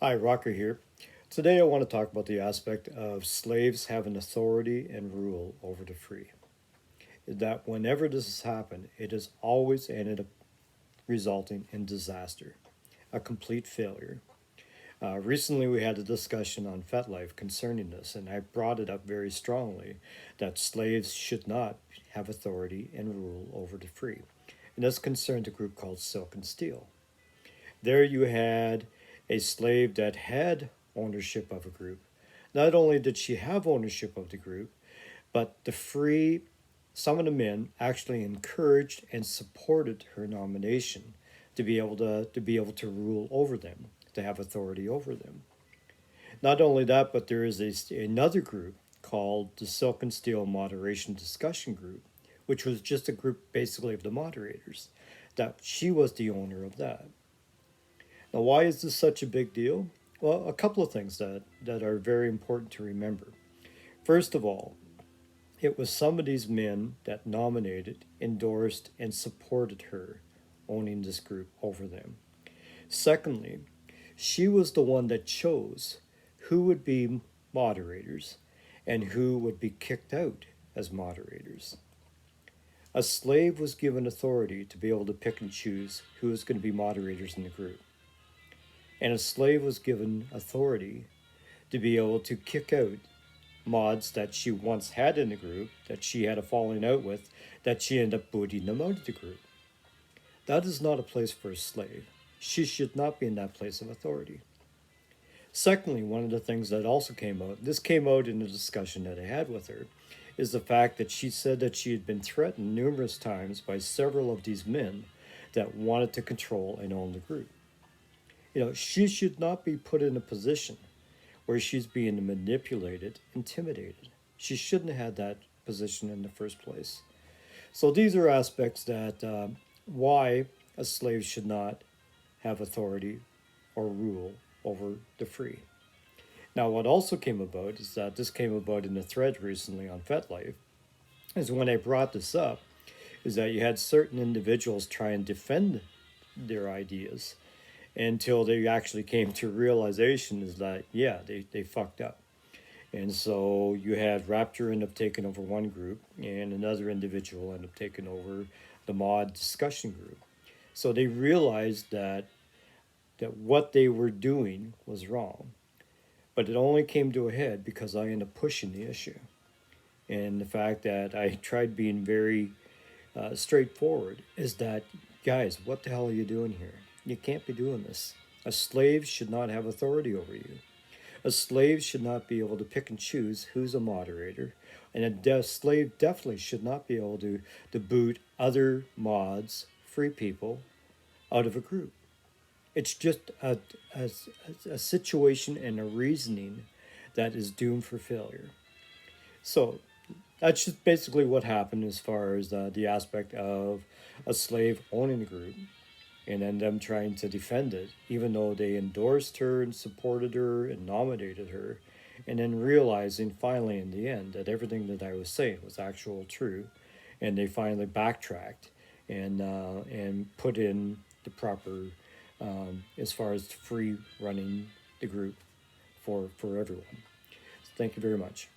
Hi, Rocker here. Today I want to talk about the aspect of slaves having authority and rule over the free. That whenever this has happened, it has always ended up resulting in disaster, a complete failure. Recently, we had a discussion on FetLife concerning this, and I brought it up very strongly that slaves should not have authority and rule over the free. And this concerned a group called Silk&Steel. There you had a slave that had ownership of a group. Not only did she have ownership of the group, but some of the men actually encouraged and supported her nomination to be able to rule over them, to have authority over them. Not only that, but there is another group called the Silk and Steel Moderation Discussion Group, which was just a group basically of the moderators. That she was the owner of that. Now, why is this such a big deal? Well, a couple of things that are very important to remember. First of all, it was some of these men that nominated, endorsed, and supported her owning this group over them. Secondly, she was the one that chose who would be moderators and who would be kicked out as moderators. A slave was given authority to be able to pick and choose who was going to be moderators in the group. And a slave was given authority to be able to kick out mods that she once had in the group, that she had a falling out with, that she ended up booting them out of the group. That is not a place for a slave. She should not be in that place of authority. Secondly, one of the things that also came out, this came out in a discussion that I had with her, is the fact that she said that she had been threatened numerous times by several of these men that wanted to control and own the group. She should not be put in a position where she's being manipulated, intimidated. She shouldn't have had that position in the first place. So these are aspects that why a slave should not have authority or rule over the free. Now, what also came about is that this came about in a thread recently on FetLife, is when I brought this up, is that you had certain individuals try and defend their ideas until they actually came to realization is that, yeah, they fucked up. And so you had Raptor end up taking over one group and another individual end up taking over the mod discussion group. So they realized that what they were doing was wrong. But it only came to a head because I ended up pushing the issue. And the fact that I tried being very straightforward is that, guys, what the hell are you doing here? You can't be doing this. A slave should not have authority over you. A slave should not be able to pick and choose who's a moderator. And slave definitely should not be able to boot other mods, free people, out of a group. It's just a situation and a reasoning that is doomed for failure. So that's just basically what happened as far as the aspect of a slave owning the group and then them trying to defend it, even though they endorsed her and supported her and nominated her, and then realizing finally in the end that everything that I was saying was actual true, and they finally backtracked and put in the proper as far as free running the group for everyone. So thank you very much.